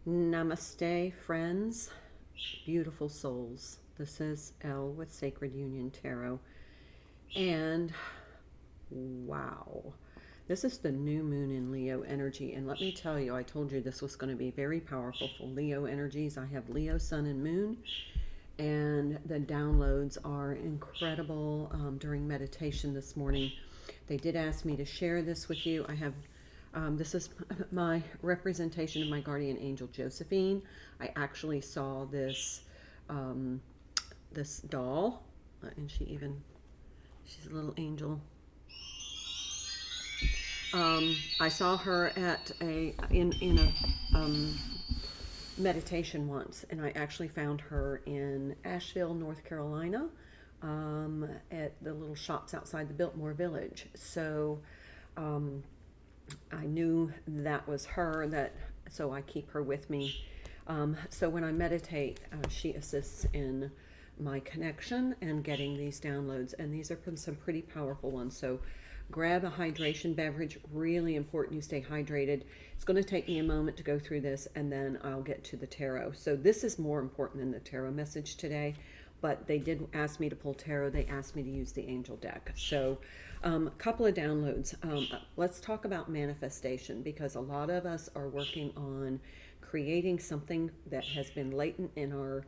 Namaste, friends, beautiful souls. This is Elle with Sacred Union Tarot. And wow, this is the new moon in Leo energy. And let me tell you, I told you this was going to be very powerful for Leo energies. I have Leo, Sun, and Moon. And the downloads are incredible during meditation this morning. They did ask me to share this with you. I have this is my representation of my guardian angel Josephine. I actually saw this doll, and she's a little angel. I saw her at in a meditation once, and I actually found her in Asheville, North Carolina, at the little shops outside the Biltmore Village. So I knew that was her, so I keep her with me. So when I meditate, she assists in my connection and getting these downloads, and these are some pretty powerful ones. So grab a hydration beverage, really important you stay hydrated. It's going to take me a moment to go through this, and then I'll get to the tarot. So this is more important than the tarot message today, but they did ask me to pull tarot. They asked me to use the angel deck. So a couple of downloads. Let's talk about manifestation, because a lot of us are working on creating something that has been latent in our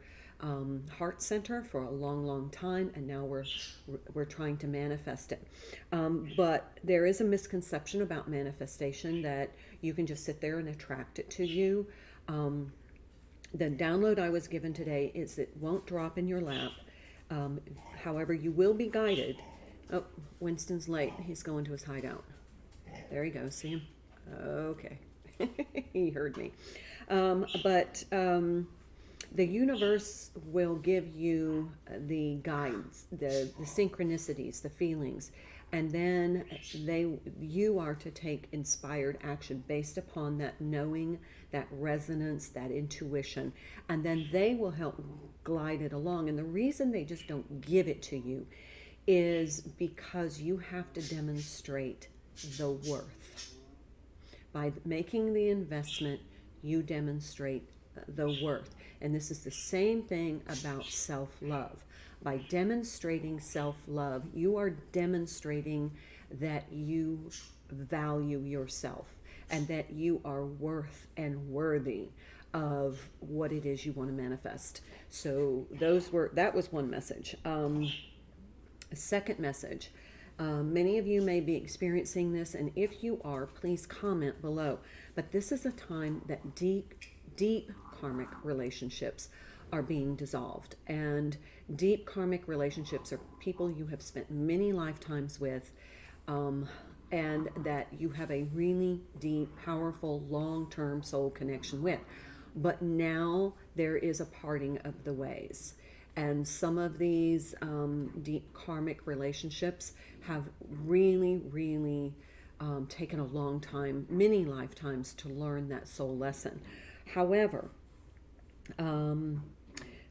heart center for a long time, and now we're trying to manifest it. But there is a misconception about manifestation that you can just sit there and attract it to you. The download I was given today is it won't drop in your lap. However, you will be guided. Oh, Winston's late. He's going to his hideout. There he goes. See him? Okay. He heard me. But the universe will give you the guides, the synchronicities, the feelings, and then you are to take inspired action based upon that knowing, that resonance, that intuition, and then they will help glide it along. And the reason they just don't give it to you is because you have to demonstrate the worth. By making the investment, you demonstrate the worth. And this is the same thing about self-love. By demonstrating self-love, you are demonstrating that you value yourself and that you are worth and worthy of what it is you want to manifest. So that was one message. A second message. Many of you may be experiencing this, and if you are, please comment below. But this is a time that deep karmic relationships are being dissolved. And deep karmic relationships are people you have spent many lifetimes with, and that you have a really deep, powerful, long-term soul connection with. But now there is a parting of the ways. And some of these deep karmic relationships have really taken a long time, many lifetimes, to learn that soul lesson. However,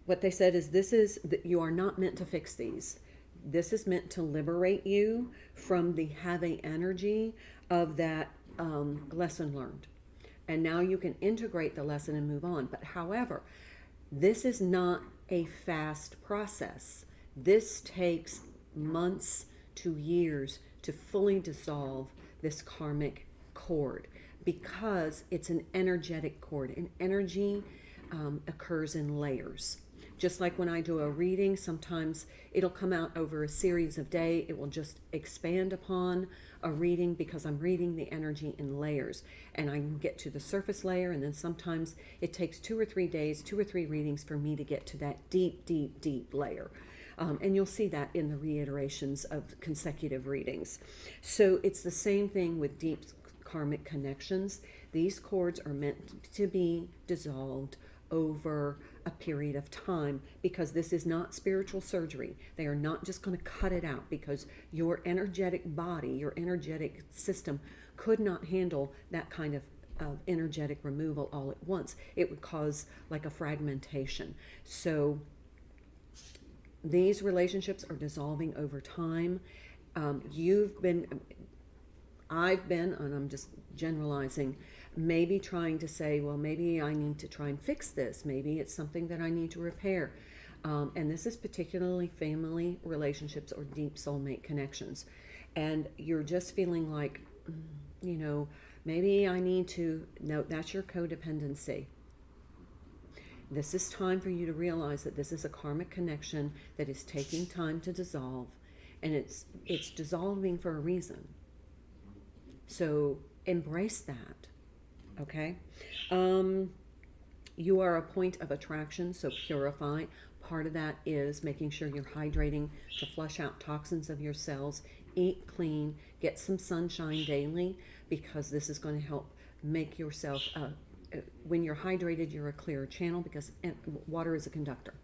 what they said is that you are not meant to fix these. This is meant to liberate you from the heavy energy of that lesson learned. And now you can integrate the lesson and move on. But however, this is not a fast process. This takes months to years to fully dissolve this karmic cord, because it's an energetic cord, and energy occurs in layers. Just like when I do a reading, sometimes it'll come out over a series of days. It will just expand upon a reading because I'm reading the energy in layers, and I can get to the surface layer, and then sometimes it takes 2 or 3 days, 2 or 3 readings for me to get to that deep layer. And you'll see that in the reiterations of consecutive readings. So it's the same thing with deep karmic connections. These cords are meant to be dissolved over a period of time, because this is not spiritual surgery. They are not just going to cut it out, because your energetic body, your energetic system could not handle that kind of energetic removal all at once. It would cause like a fragmentation. So these relationships are dissolving over time. I've been, and I'm just generalizing, maybe trying to say, well, maybe I need to try and fix this. Maybe it's something that I need to repair. And this is particularly family relationships or deep soulmate connections. And you're just feeling like, maybe I need to, no, that's your codependency. This is time for you to realize that this is a karmic connection that is taking time to dissolve, and it's dissolving for a reason. So embrace that, okay? You are a point of attraction, so purify. Part of that is making sure you're hydrating to flush out toxins of your cells. Eat clean, get some sunshine daily, because this is going to help make yourself, when you're hydrated, you're a clearer channel, because water is a conductor.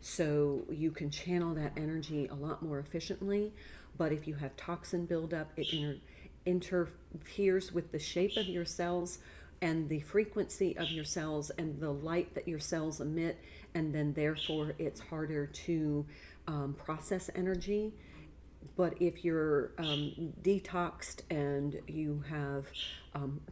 So you can channel that energy a lot more efficiently. But if you have toxin buildup, it interferes with the shape of your cells and the frequency of your cells and the light that your cells emit, and then therefore it's harder to process energy. But if you're detoxed and you have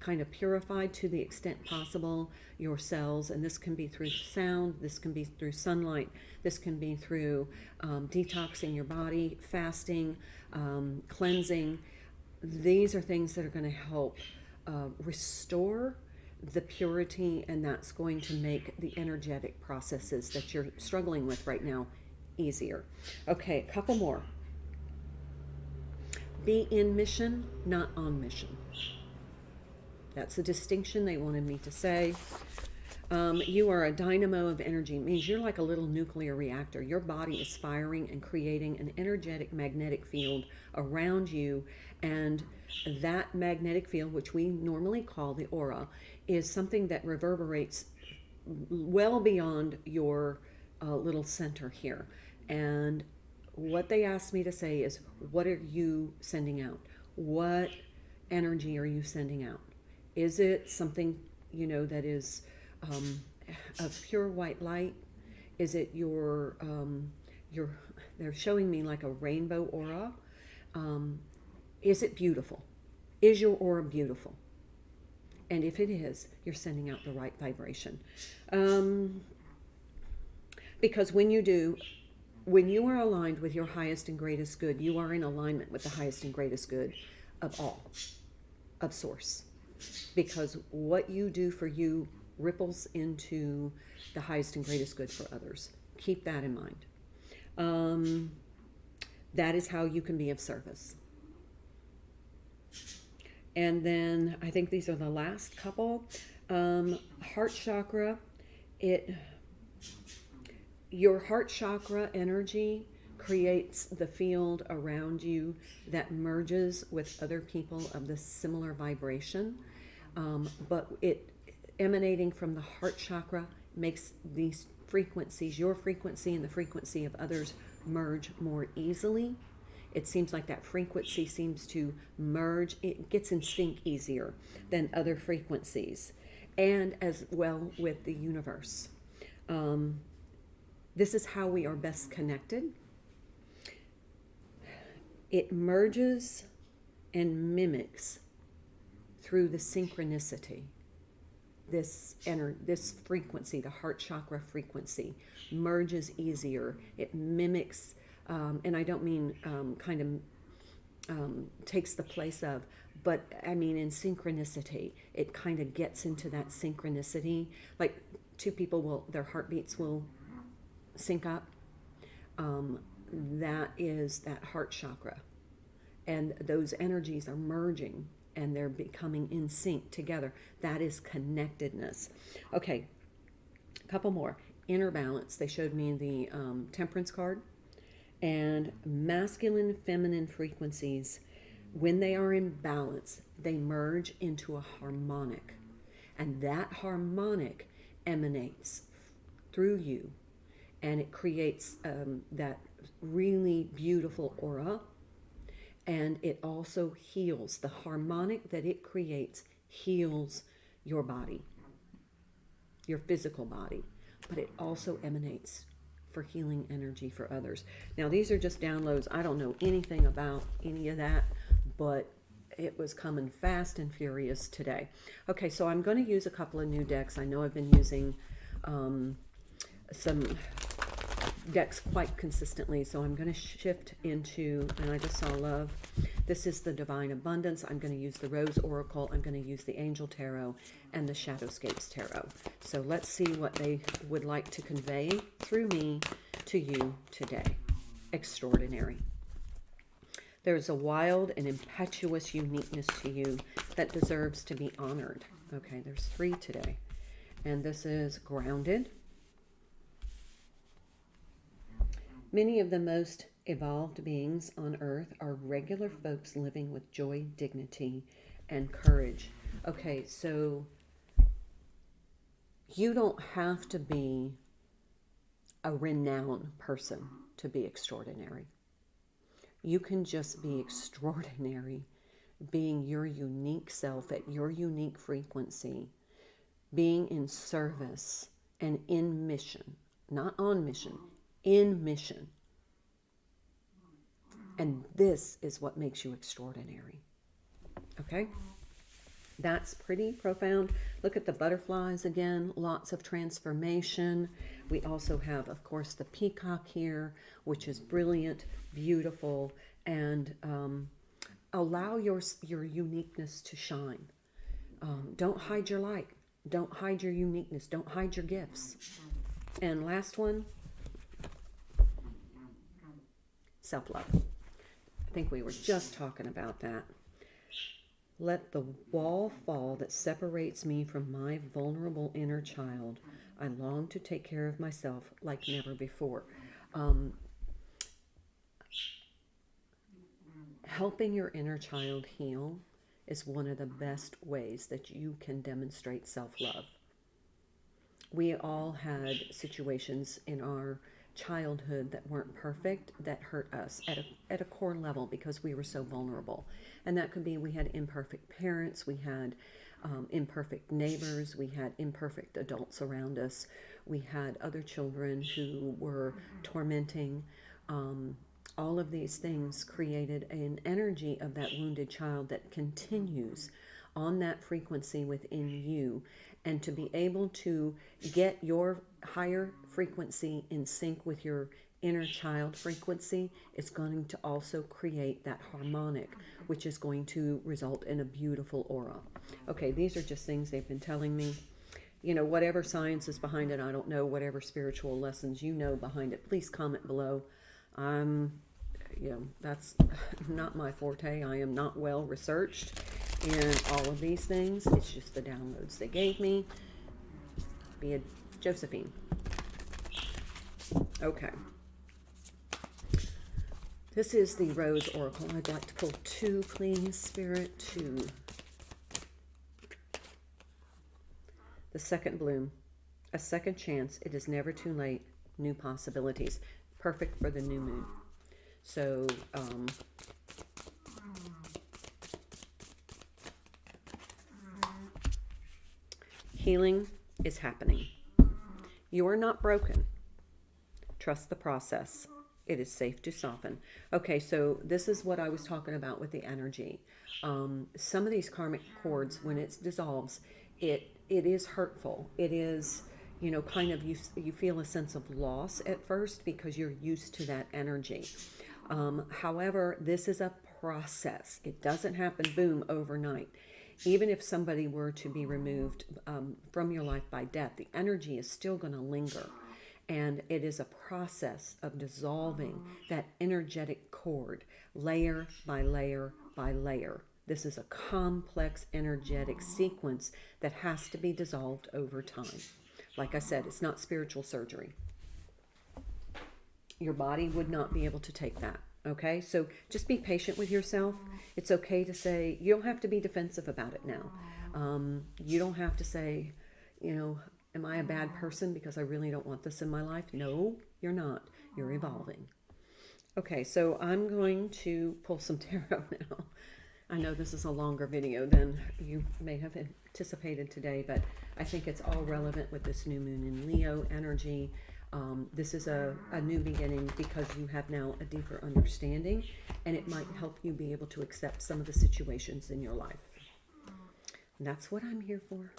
kind of purified to the extent possible your cells, and this can be through sound, this can be through sunlight, this can be through detoxing your body, fasting, cleansing. These are things that are going to help restore the purity, and that's going to make the energetic processes that you're struggling with right now easier. Okay, a couple more. Be in mission, not on mission. That's a distinction they wanted me to say. You are a dynamo of energy. It means you're like a little nuclear reactor. Your body is firing and creating an energetic magnetic field around you. And that magnetic field, which we normally call the aura, is something that reverberates well beyond your little center here. And what they asked me to say is, what are you sending out? What energy are you sending out? Is it something, that is of pure white light? Is it your they're showing me like a rainbow aura? Is it beautiful? Is your aura beautiful? And if it is, you're sending out the right vibration. Because when you do, when you are aligned with your highest and greatest good, you are in alignment with the highest and greatest good of all, of Source. Because what you do for you ripples into the highest and greatest good for others. Keep that in mind. That is how you can be of service. And then I think these are the last couple. Heart chakra, your heart chakra energy creates the field around you that merges with other people of the similar vibration. But it emanating from the heart chakra makes these frequencies, your frequency and the frequency of others, merge more easily. It seems like that frequency seems to merge. It gets in sync easier than other frequencies, and as well with the universe. This is how we are best connected. It merges and mimics through the synchronicity. This frequency, the heart chakra frequency, merges easier. It mimics, and I don't mean takes the place of, but I mean in synchronicity. It kind of gets into that synchronicity. Like two people their heartbeats will sync up. That is that heart chakra. And those energies are merging and they're becoming in sync together. That is connectedness. Okay, a couple more. Inner balance. They showed me the temperance card. And masculine, feminine frequencies, when they are in balance, they merge into a harmonic. And that harmonic emanates through you. And it creates that really beautiful aura. And it also heals. The harmonic that it creates heals your body, your physical body. But it also emanates for healing energy for others. Now, these are just downloads. I don't know anything about any of that, but it was coming fast and furious today. Okay, so I'm going to use a couple of new decks. I know I've been using some decks quite consistently, so I'm going to shift into, and I just saw love. This is the Divine Abundance. I'm going to use the Rose Oracle. I'm going to use the Angel Tarot and the Shadowscapes Tarot. So let's see what they would like to convey through me to you today. Extraordinary. There's a wild and impetuous uniqueness to you that deserves to be honored. Okay, there's 3 today. And this is grounded. Many of the most evolved beings on earth are regular folks living with joy, dignity, and courage. Okay, so you don't have to be a renowned person to be extraordinary. You can just be extraordinary, being your unique self at your unique frequency, being in service and in mission, not on mission, in mission. And this is what makes you extraordinary. Okay? That's pretty profound. Look at the butterflies again, lots of transformation. We also have, of course, the peacock here, which is brilliant, beautiful, and allow your uniqueness to shine. Don't hide your light. Don't hide your uniqueness. Don't hide your gifts. And last one, self-love. I think we were just talking about that. Let the wall fall that separates me from my vulnerable inner child. I long to take care of myself like never before. Helping your inner child heal is one of the best ways that you can demonstrate self-love. We all had situations in our childhood that weren't perfect, that hurt us at a core level because we were so vulnerable. And that could be we had imperfect parents, we had imperfect neighbors, we had imperfect adults around us, we had other children who were tormenting. All of these things created an energy of that wounded child that continues on that frequency within you. And to be able to get your higher frequency in sync with your inner child frequency is going to also create that harmonic, which is going to result in a beautiful aura. Okay, these are just things they've been telling me. You know, whatever science is behind it, I don't know. Whatever spiritual lessons you know behind it, please comment below. That's not my forte. I am not well researched in all of these things. It's just the downloads they gave me. Be a Josephine. Okay. This is the Rose Oracle. I'd like to pull 2, please, Spirit. 2. The second bloom. A second chance. It is never too late. New possibilities. Perfect for the new moon. So, healing is happening. You are not broken. Trust the process. It is safe to soften. Okay, so this is what I was talking about with the energy. Some of these karmic cords, when it dissolves, it is hurtful. It is, kind of you feel a sense of loss at first because you're used to that energy. However, this is a process. It doesn't happen, boom, overnight. Even if somebody were to be removed from your life by death, the energy is still going to linger. And it is a process of dissolving that energetic cord, layer by layer by layer. This is a complex energetic sequence that has to be dissolved over time. Like I said, it's not spiritual surgery. Your body would not be able to take that. Okay, so just be patient with yourself. It's okay to say, you don't have to be defensive about it now. You don't have to say, am I a bad person because I really don't want this in my life? No, you're not. You're evolving. Okay, so I'm going to pull some tarot now. I know this is a longer video than you may have anticipated today, but I think it's all relevant with this new moon in Leo energy. This is a new beginning because you have now a deeper understanding, and it might help you be able to accept some of the situations in your life. And that's what I'm here for.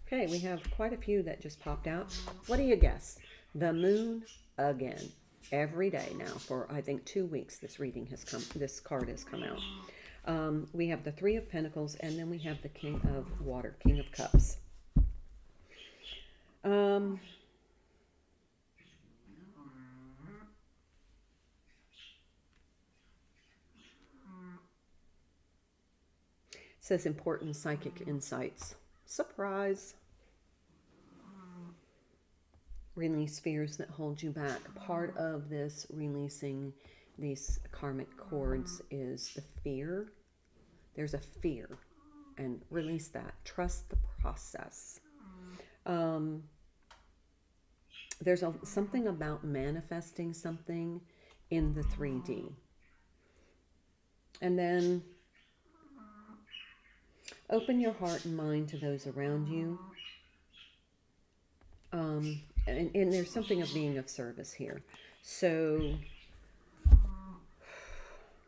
Okay, we have quite a few that just popped out. What do you guess? The moon again. Every day now for, I think, 2 weeks this card has come out. We have the Three of Pentacles, and then we have the King of Water, King of Cups. It says important psychic insights. Surprise. Release fears that hold you back. Part of this releasing these karmic cords is the fear. There's a fear, and release that. Trust the process. There's something about manifesting something in the 3D. And then open your heart and mind to those around you. And there's something of being of service here. So,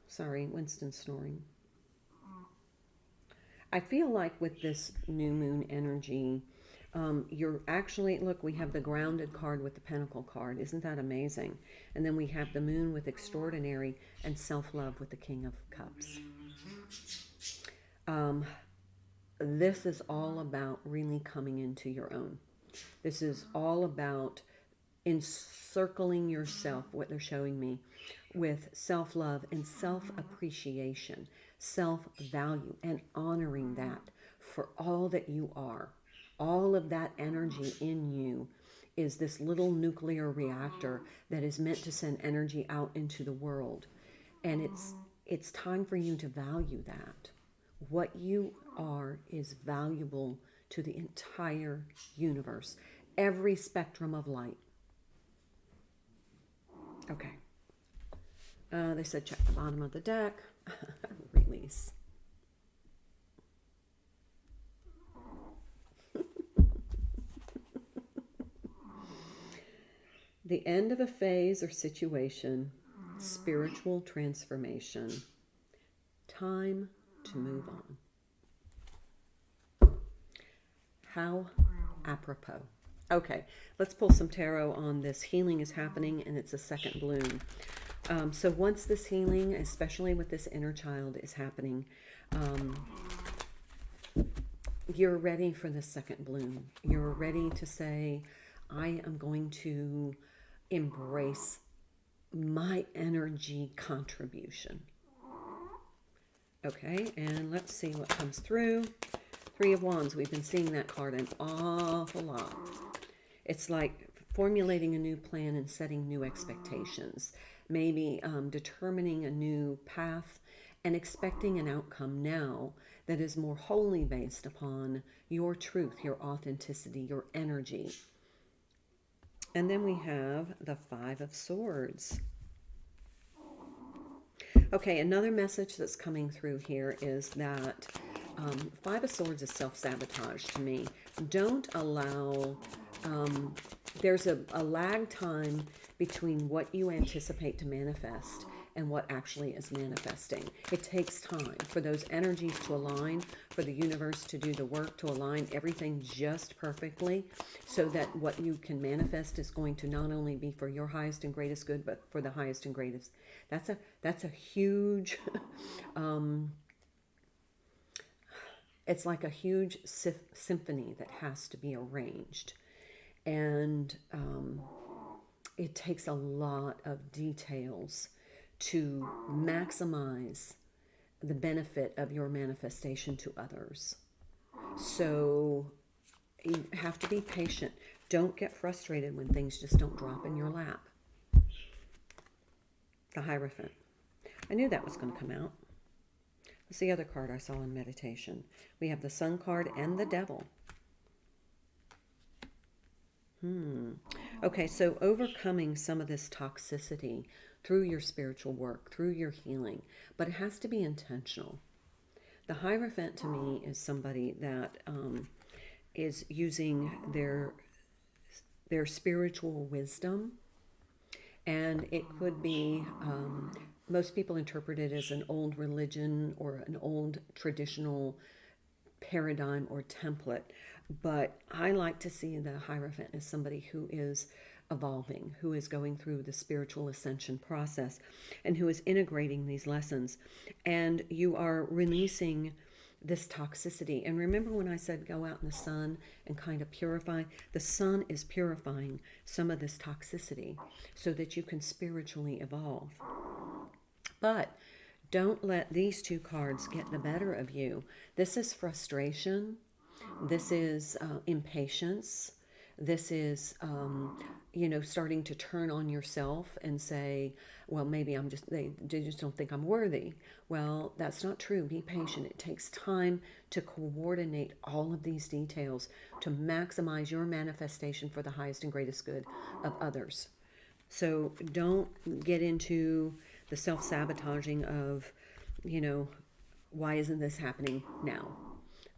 sorry, Winston's snoring. I feel like with this new moon energy, you're actually, look, we have the grounded card with the pentacle card. Isn't that amazing? And then we have the moon with extraordinary and self-love with the King of Cups. This is all about really coming into your own. This is all about encircling yourself, what they're showing me, with self-love and self-appreciation, self-value, and honoring that for all that you are. All of that energy in you is this little nuclear reactor that is meant to send energy out into the world. And it's time for you to value that. What you are is valuable to the entire universe, every spectrum of light. Okay. They said check the bottom of the deck. Release. The end of a phase or situation, spiritual transformation, time to move on. How apropos. Okay, let's pull some tarot on this. Healing is happening, and it's a second bloom. So once this healing, especially with this inner child, is happening, you're ready for the second bloom. You're ready to say, I am going to embrace my energy contribution. Okay, and let's see what comes through. Three of Wands, we've been seeing that card an awful lot. It's like formulating a new plan and setting new expectations. Maybe determining a new path and expecting an outcome now that is more wholly based upon your truth, your authenticity, your energy. And then we have the Five of Swords. Okay, another message that's coming through here is that Five of Swords is self-sabotage to me. Don't allow, there's a lag time between what you anticipate to manifest and what actually is manifesting. It takes time for those energies to align, for the universe to do the work, to align everything just perfectly, so that what you can manifest is going to not only be for your highest and greatest good, but for the highest and greatest. That's a huge, it's like a huge symphony that has to be arranged. And it takes a lot of details to maximize the benefit of your manifestation to others. So you have to be patient. Don't get frustrated when things just don't drop in your lap. The Hierophant. I knew that was going to come out. What's the other card I saw in meditation? We have the Sun card and the Devil. Okay, so overcoming some of this toxicity through your spiritual work, through your healing, but it has to be intentional. The Hierophant to me is somebody that is using their spiritual wisdom, and it could be, most people interpret it as an old religion or an old traditional paradigm or template, but I like to see the Hierophant as somebody who is evolving, who is going through the spiritual ascension process, and who is integrating these lessons. And you are releasing this toxicity. And remember when I said go out in the sun and kind of purify? The sun is purifying some of this toxicity so that you can spiritually evolve. But don't let these two cards get the better of you. This is frustration. This is impatience. This is, starting to turn on yourself and say, well, maybe they just don't think I'm worthy. Well, that's not true. Be patient. It takes time to coordinate all of these details to maximize your manifestation for the highest and greatest good of others. So don't get into the self-sabotaging of, why isn't this happening now?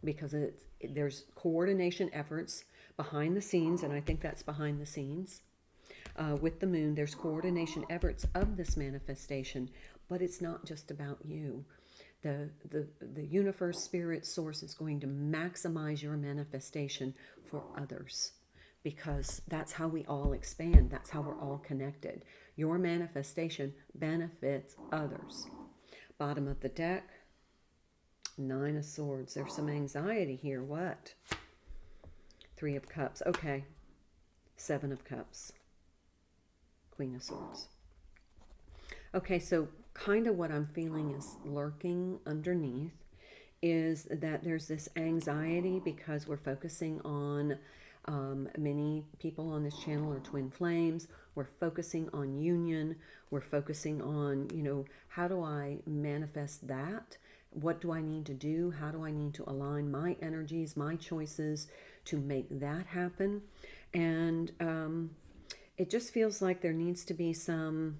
Because there's coordination efforts behind the scenes, and I think that's behind the scenes. With the moon, there's coordination efforts of this manifestation, but it's not just about you. The universe, spirit, source is going to maximize your manifestation for others, because that's how we all expand. That's how we're all connected. Your manifestation benefits others. Bottom of the deck, Nine of Swords. There's some anxiety here. What? Three of Cups. Okay. Seven of Cups. Queen of Swords. Okay, so kind of what I'm feeling is lurking underneath is that there's this anxiety because we're focusing on many people on this channel are twin flames. We're focusing on union. We're focusing on, how do I manifest that? What do I need to do? How do I need to align my energies, my choices to make that happen? And it just feels like there needs to be some,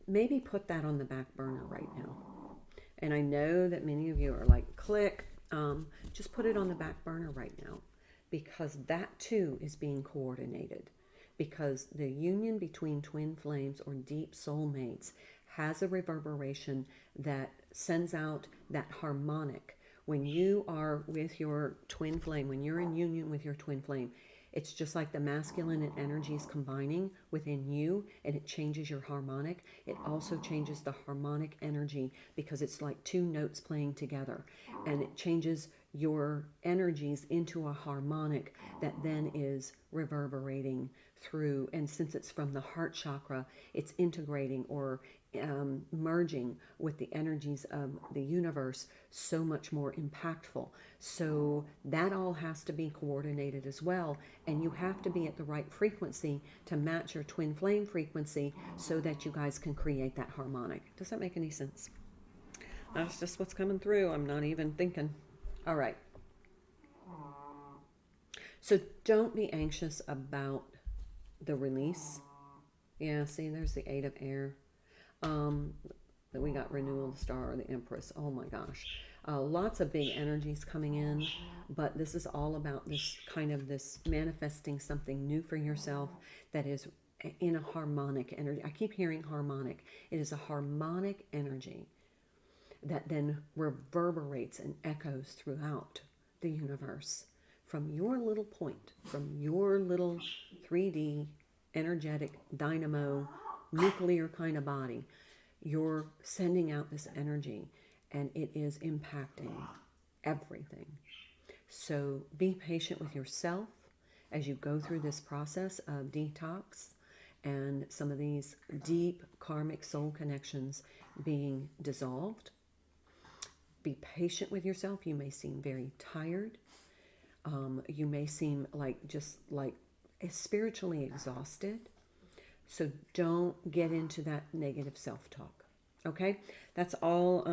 maybe put that on the back burner right now. And I know that many of you are like, click, just put it on the back burner right now, because that too is being coordinated, because the union between twin flames or deep soulmates has a reverberation that sends out that harmonic. When you are with your twin flame, when you're in union with your twin flame, it's just like the masculine energies combining within you, and it changes your harmonic. It also changes the harmonic energy, because it's like two notes playing together, and it changes your energies into a harmonic that then is reverberating through. And since it's from the heart chakra, it's integrating or merging with the energies of the universe, so much more impactful. So that all has to be coordinated as well, and you have to be at the right frequency to match your twin flame frequency so that you guys can create that harmonic. Does that make any sense? That's just what's coming through. I'm not even thinking. All right. So don't be anxious about the release. Yeah, see, there's the Eight of Air. That we got Renewal, the Star, the Empress. Oh my gosh. Lots of big energies coming in, but this is all about this kind of this manifesting something new for yourself that is in a harmonic energy. I keep hearing harmonic. It is a harmonic energy that then reverberates and echoes throughout the universe from your little point, from your little 3D energetic dynamo nuclear kind of body. You're sending out this energy, and it is impacting everything. So be patient with yourself as you go through this process of detox and some of these deep karmic soul connections being dissolved. Be patient with yourself. You may seem very tired. You may seem just spiritually exhausted. So don't get into that negative self-talk. Okay? That's all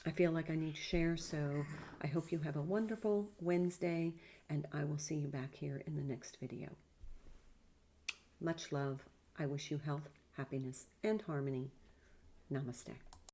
I feel like I need to share. So I hope you have a wonderful Wednesday, and I will see you back here in the next video. Much love. I wish you health, happiness, and harmony. Namaste.